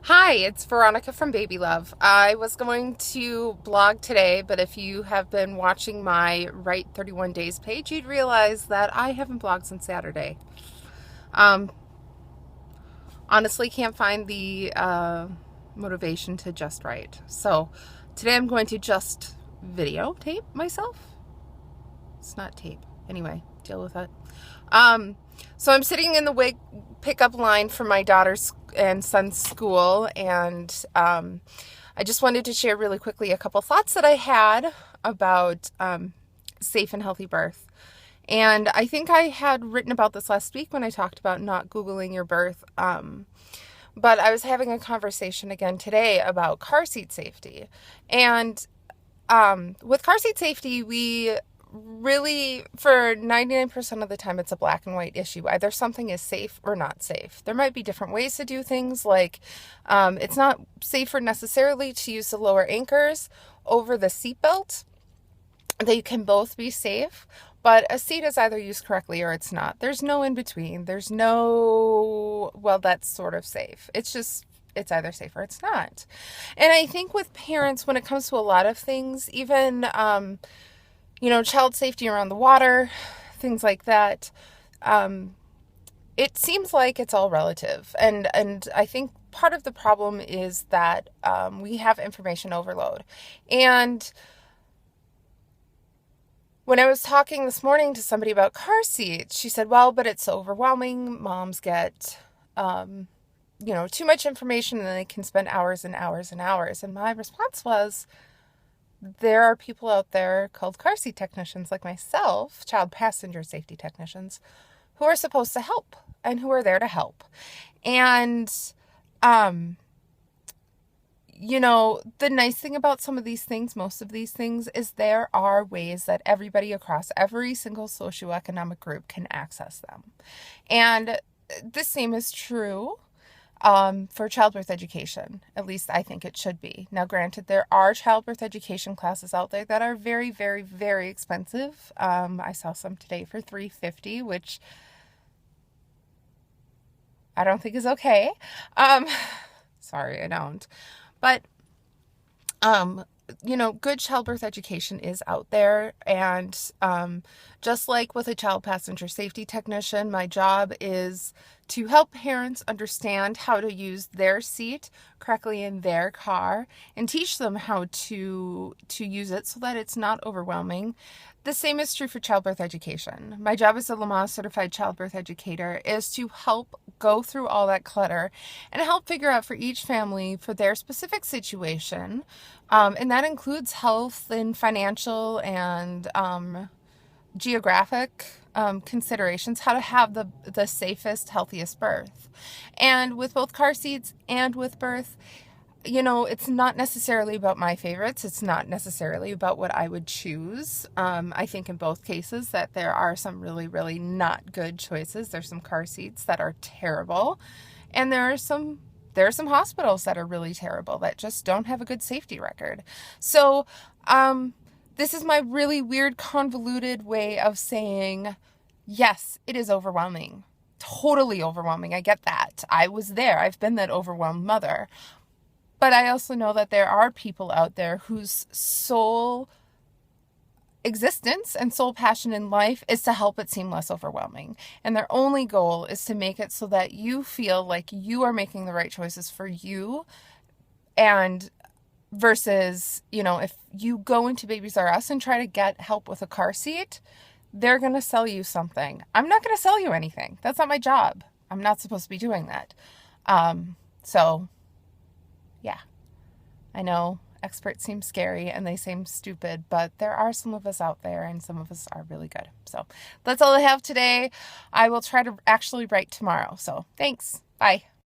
Hi, it's Veronica from Baby Love. I was going to blog today, but if you have been watching my Right 31 Days page, you'd realize that I haven't blogged since Saturday. Um, Honestly, can't find the motivation to just write. So today I'm going to just videotape myself. It's not tape. Anyway, deal with it. Um, so I'm sitting in the wig pickup line for my daughter's and son's school, and I just wanted to share really quickly a couple thoughts that I had about safe and healthy birth. And I think I had written about this last week when I talked about not Googling your birth. But I was having a conversation again today about car seat safety. And with car seat safety, we really, for 99% of the time, it's a black and white issue. Either something is safe or not safe. There might be different ways to do things, like it's not safer necessarily to use the lower anchors over the seatbelt. They can both be safe, but a seat is either used correctly or it's not. There's no in between. There's no, well, that's sort of safe. It's just, it's either safe or it's not. And I think with parents, when it comes to a lot of things, even, child safety around the water, things like that, it seems like it's all relative. And I think part of the problem is that we have information overload. And when I was talking this morning to somebody about car seats, she said, well, but it's overwhelming. Moms get, too much information and they can spend hours and hours and hours. And my response was, there are people out there called car seat technicians like myself, child passenger safety technicians, who are supposed to help and who are there to help. And, the nice thing about some of these things, most of these things, is there are ways that everybody across every single socioeconomic group can access them. And the same is true for childbirth education. At least I think it should be. Now, granted, there are childbirth education classes out there that are very, very, very expensive. I saw some today for $350, which I don't think is okay. Sorry, I don't. But, good childbirth education is out there. And just like with a child passenger safety technician, my job is to help parents understand how to use their seat correctly in their car and teach them how to use it so that it's not overwhelming. The same is true for childbirth education. My job as a Lamaze certified childbirth educator is to help go through all that clutter and help figure out for each family, for their specific situation, and that includes health and financial and geographic considerations, how to have the safest, healthiest birth. And with both car seats and with birth, it's not necessarily about my favorites. It's not necessarily about what I would choose. I think in both cases that there are some really, really not good choices. There's some car seats that are terrible, and there are some hospitals that are really terrible that just don't have a good safety record. So, this is my really weird, convoluted way of saying, yes, it is overwhelming. Totally overwhelming. I get that. I was there. I've been that overwhelmed mother. But I also know that there are people out there whose sole existence and sole passion in life is to help it seem less overwhelming. And their only goal is to make it so that you feel like you are making the right choices for you. And versus, if you go into Babies R Us and try to get help with a car seat, they're going to sell you something. I'm not going to sell you anything. That's not my job. I'm not supposed to be doing that. So yeah, I know experts seem scary and they seem stupid, but there are some of us out there and some of us are really good. So that's all I have today. I will try to actually write tomorrow. So thanks. Bye.